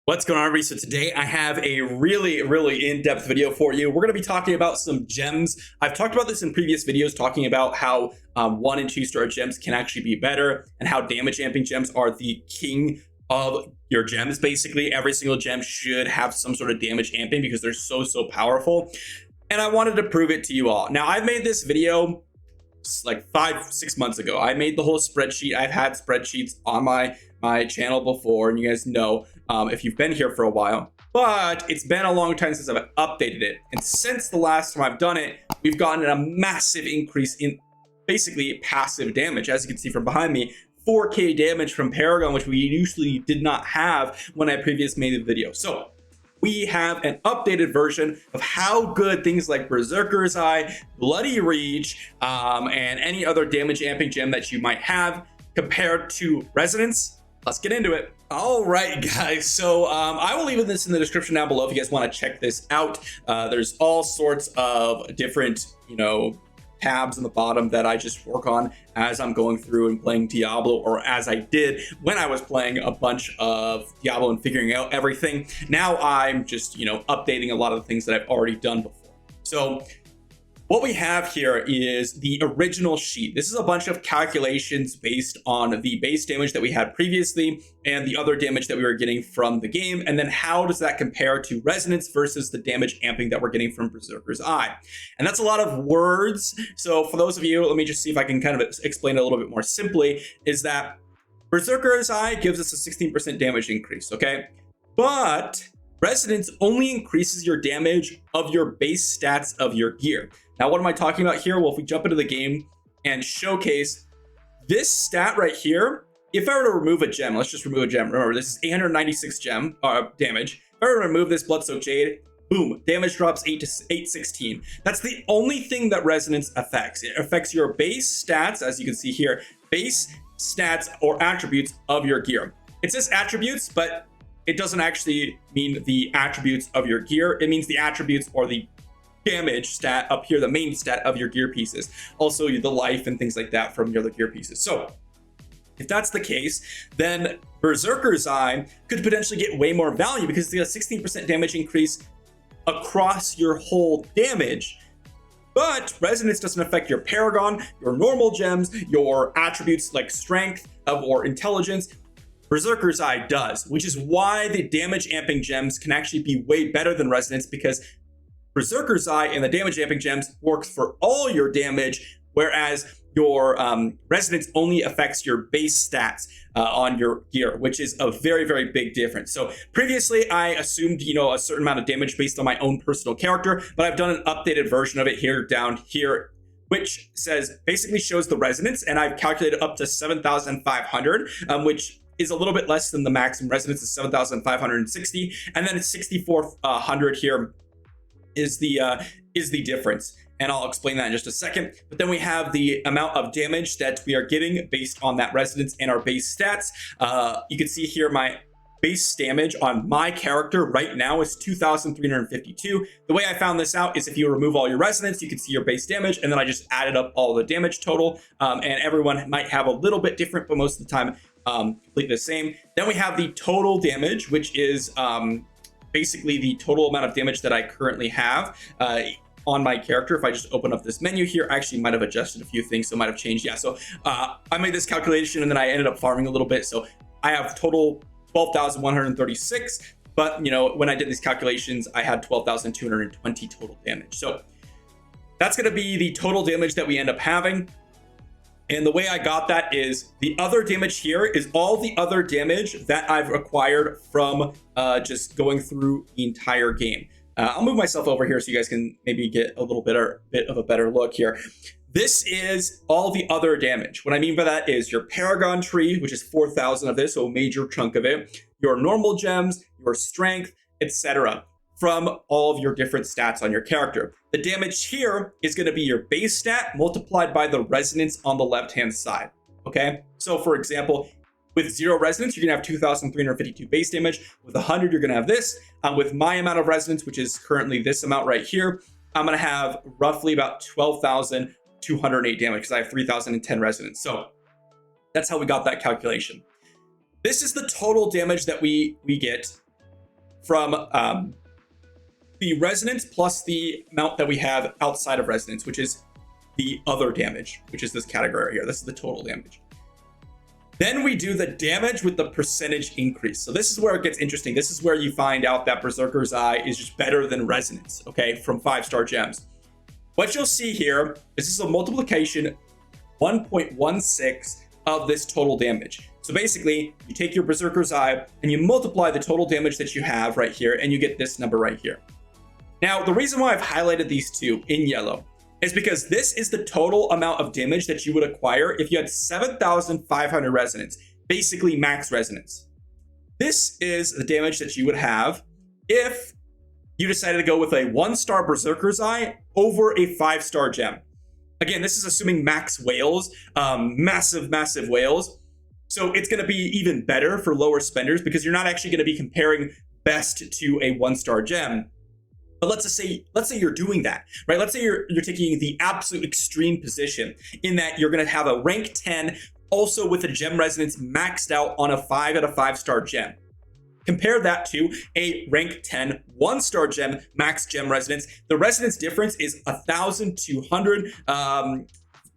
What's going on, everybody? So today I have a really in-depth video for you. We're going to be talking about some gems. I've talked about this in previous videos, talking about how 1 and 2 star gems can actually be better and how damage amping gems are the king of your gems. Basically, every single gem should have some sort of damage amping because they're so powerful. And I wanted to prove it to you all. Now, I've made this video like 5-6 months ago. I made the whole spreadsheet. I've had spreadsheets on my channel before, and you guys know if you've been here for a while, but it's been a long time since I've updated it. And since the last time I've done it, we've gotten a massive increase in basically passive damage. As you can see from behind me, 4K damage from Paragon, which we usually did not have when I previously made the video. So we have an updated version of how good things like Berserker's Eye, Bloody Reach, and any other damage amping gem that you might have compared to Resonance. Let's get into it. All right, guys. So I will leave this in the description down below if you guys want to check this out. There's all sorts of different, tabs on the bottom that I just work on as I'm going through and playing Diablo, or as I did when I was playing a bunch of Diablo and figuring out everything. Now I'm just, updating a lot of the things that I've already done before. So what we have here is the original sheet. This is a bunch of calculations based on the base damage that we had previously and the other damage that we were getting from the game. And then how does that compare to Resonance versus the damage amping that we're getting from Berserker's Eye? And that's a lot of words. So for those of you, let me just see if I can kind of explain it a little bit more simply, is that Berserker's Eye gives us a 16% damage increase, okay? But Resonance only increases your damage of your base stats of your gear. Now, what am I talking about here? Well, if we jump into the game and showcase this stat right here, if I were to remove a gem, let's just remove a gem. Remember, this is 896 gem damage. If I were to remove this Bloodsoaked Jade, boom, damage drops 816. That's the only thing that Resonance affects. It affects your base stats, as you can see here, base stats or attributes of your gear. It says attributes, but it doesn't actually mean the attributes of your gear. It means the attributes or the damage stat up here, the main stat of your gear pieces. Also the life and things like that from your other gear pieces. So if that's the case, then Berserker's Eye could potentially get way more value because it's a 16% damage increase across your whole damage. But Resonance doesn't affect your Paragon, your normal gems, your attributes like strength or intelligence. Berserker's Eye does, which is why the damage amping gems can actually be way better than Resonance, because Berserker's Eye and the damage amping gems works for all your damage, whereas your Resonance only affects your base stats on your gear, which is a very big difference. So previously I assumed, a certain amount of damage based on my own personal character, but I've done an updated version of it here down here, which basically shows the Resonance, and I've calculated up to 7,500, which is a little bit less than the maximum Resonance is 7,560, and then 6,400 here is the difference, and I'll explain that in just a second. But then we have the amount of damage that we are getting based on that Resonance and our base stats. You can see here my base damage on my character right now is 2,352. The way I found this out is if you remove all your Resonance, you can see your base damage, and then I just added up all the damage total, and everyone might have a little bit different, but most of the time completely the same. Then we have the total damage, which is basically the total amount of damage that I currently have on my character. If I just open up this menu here, I actually might have adjusted a few things, so it might have changed. Yeah, so I made this calculation and then I ended up farming a little bit. So I have total 12,136, but when I did these calculations, I had 12,220 total damage. So that's going to be the total damage that we end up having. And the way I got that is the other damage here is all the other damage that I've acquired from just going through the entire game. I'll move myself over here so you guys can maybe get a little bit of a better look here. This is all the other damage. What I mean by that is your Paragon tree, which is 4,000 of this, so a major chunk of it, your normal gems, your strength, etc., from all of your different stats on your character. The damage here is going to be your base stat multiplied by the Resonance on the left-hand side, okay? So for example, with 0 Resonance, you're going to have 2,352 base damage. With 100, you're going to have this. With my amount of Resonance, which is currently this amount right here, I'm going to have roughly about 12,208 damage because I have 3,010 Resonance. So that's how we got that calculation. This is the total damage that we get from the resonance plus the amount that we have outside of resonance, which is the other damage, which is this category right here. This is the total damage. Then we do the damage with the percentage increase. So this is where it gets interesting. This is where you find out that Berserker's Eye is just better than resonance, okay, from 5-star gems. What you'll see here is this is a multiplication 1.16 of this total damage. So basically, you take your Berserker's Eye and you multiply the total damage that you have right here, and you get this number right here. Now, the reason why I've highlighted these two in yellow is because this is the total amount of damage that you would acquire if you had 7,500 resonance, basically max resonance. This is the damage that you would have if you decided to go with a 1-star Berserker's Eye over a 5-star gem. Again, this is assuming max whales, massive whales. So it's going to be even better for lower spenders because you're not actually going to be comparing best to a 1-star gem. But let's say you're doing that, right? Let's say you're taking the absolute extreme position in that you're going to have a rank 10 also with a gem resonance maxed out on a 5 out of 5-star gem. Compare that to a rank 10 1-star gem max gem resonance. The resonance difference is 1,200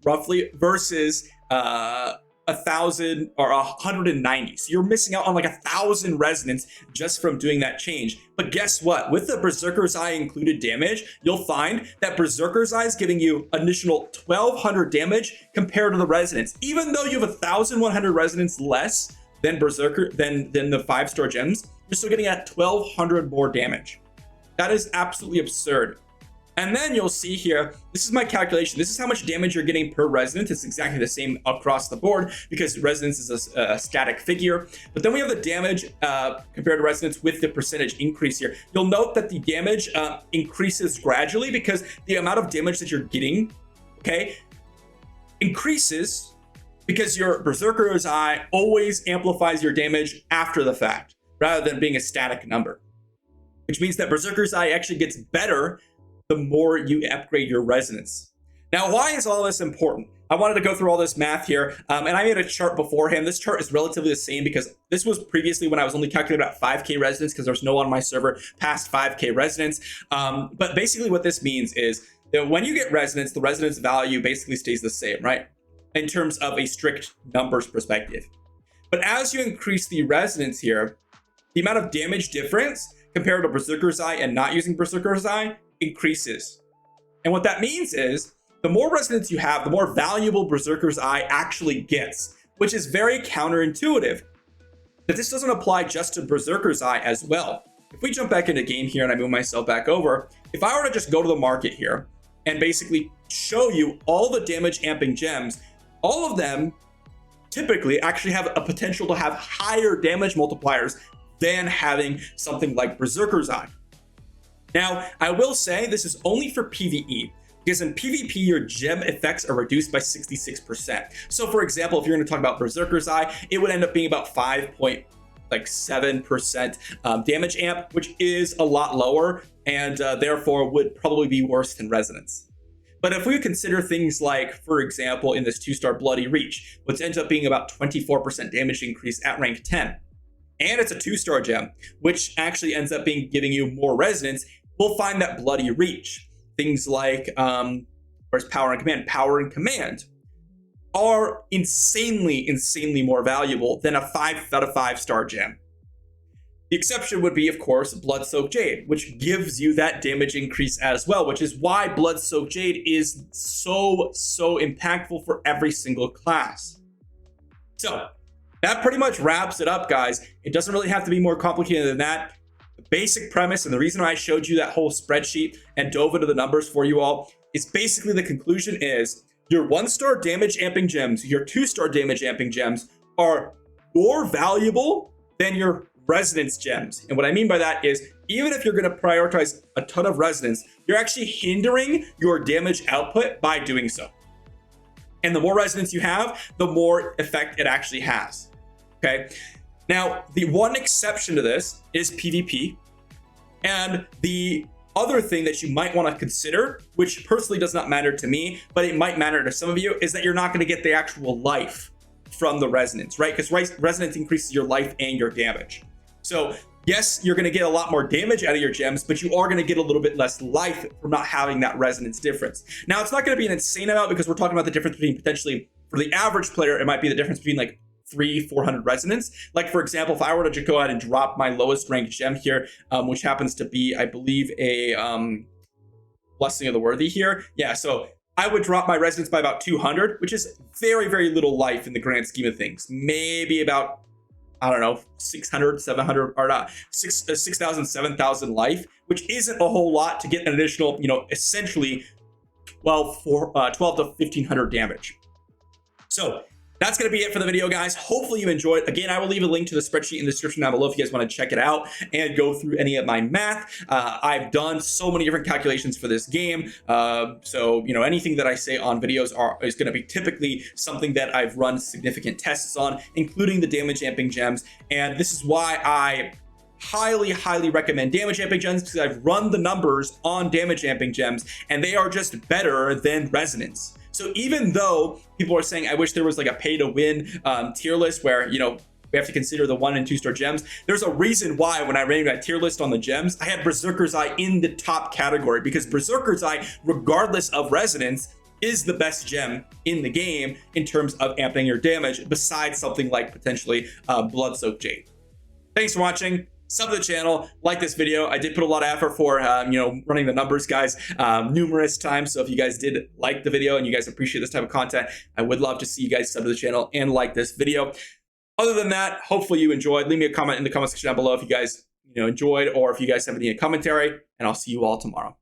roughly versus 1,000 or 190. So you're missing out on like 1,000 resonance just from doing that change. But guess what? With the Berserker's Eye included damage, you'll find that Berserker's Eye is giving you additional 1,200 damage compared to the resonance. Even though you have 1,100 resonance less than Berserker than the 5-star gems, you're still getting at 1,200 more damage. That is absolutely absurd. And then you'll see here, this is my calculation. This is how much damage you're getting per resonance. It's exactly the same across the board because resonance is a static figure. But then we have the damage compared to resonance with the percentage increase here. You'll note that the damage increases gradually because the amount of damage that you're getting, okay, increases because your Berserker's Eye always amplifies your damage after the fact rather than being a static number, which means that Berserker's Eye actually gets better the more you upgrade your resonance. Now, why is all this important? I wanted to go through all this math here, and I made a chart beforehand. This chart is relatively the same because this was previously when I was only calculating about 5K resonance because there's no one on my server past 5K resonance. But basically what this means is that when you get resonance, the resonance value basically stays the same, right? In terms of a strict numbers perspective. But as you increase the resonance here, the amount of damage difference compared to Berserker's Eye and not using Berserker's Eye increases. And what that means is the more resonance you have, the more valuable Berserker's Eye actually gets, which is very counterintuitive. But this doesn't apply just to Berserker's Eye as well. If we jump back into game here and I move myself back over, if I were to just go to the market here and basically show you all the damage amping gems, all of them typically actually have a potential to have higher damage multipliers than having something like Berserker's Eye. Now, I will say this is only for PvE, because in PvP, your gem effects are reduced by 66%. So for example, if you're going to talk about Berserker's Eye, it would end up being about 5.7% damage amp, which is a lot lower, and therefore would probably be worse than resonance. But if we consider things like, for example, in this 2-star Bloody Reach, which ends up being about 24% damage increase at rank 10, and it's a 2-star gem, which actually ends up giving you more resonance, we'll find that Bloody Reach, things like where's Power and Command are insanely more valuable than a 5 out of 5-star gem. The exception would be, of course, Blood-Soaked Jade, which gives you that damage increase as well, which is why Blood-Soaked Jade is so impactful for every single class. So that pretty much wraps it up, guys. It doesn't really have to be more complicated than that. The basic premise and the reason why I showed you that whole spreadsheet and dove into the numbers for you all is basically the conclusion is your 1-star damage amping gems, your 2-star damage amping gems are more valuable than your resonance gems. And what I mean by that is even if you're going to prioritize a ton of resonance, you're actually hindering your damage output by doing so. And the more resonance you have, the more effect it actually has. Okay. Now, the one exception to this is PvP. And the other thing that you might want to consider, which personally does not matter to me, but it might matter to some of you, is that you're not going to get the actual life from the resonance, right? Because resonance increases your life and your damage. So Yes, you're going to get a lot more damage out of your gems, but you are going to get a little bit less life from not having that resonance difference. Now, it's not going to be an insane amount because we're talking about the difference between potentially, for the average player, it might be the difference between like 300-400 resonance. Like, for example, if I were to just go ahead and drop my lowest ranked gem here, which happens to be, I believe, a Blessing of the Worthy here. Yeah, so I would drop my resonance by about 200, which is very, very little life in the grand scheme of things. Maybe about, I don't know, 600, 700, or not, 6,000, 7,000 life, which isn't a whole lot to get an additional, essentially 12 to 1,500 damage. So that's going to be it for the video, guys. Hopefully you enjoyed. Again, I will leave a link to the spreadsheet in the description down below if you guys want to check it out and go through any of my math. I've done so many different calculations for this game. So, anything that I say on videos is going to be typically something that I've run significant tests on, including the damage amping gems. And this is why I highly, highly recommend damage amping gems, because I've run the numbers on damage amping gems and they are just better than resonance. So even though people are saying, I wish there was like a pay to win tier list where, we have to consider the 1 and 2 star gems, there's a reason why when I ran that tier list on the gems, I had Berserker's Eye in the top category, because Berserker's Eye, regardless of resonance, is the best gem in the game in terms of amping your damage, besides something like potentially Blood-Soaked Jade. Thanks for watching. Sub to the channel, like this video. I did put a lot of effort for running the numbers, guys, numerous times. So if you guys did like the video and you guys appreciate this type of content, I would love to see you guys sub to the channel and like this video. Other than that, hopefully you enjoyed. Leave me a comment in the comment section down below if you guys enjoyed, or if you guys have any commentary, and I'll see you all tomorrow.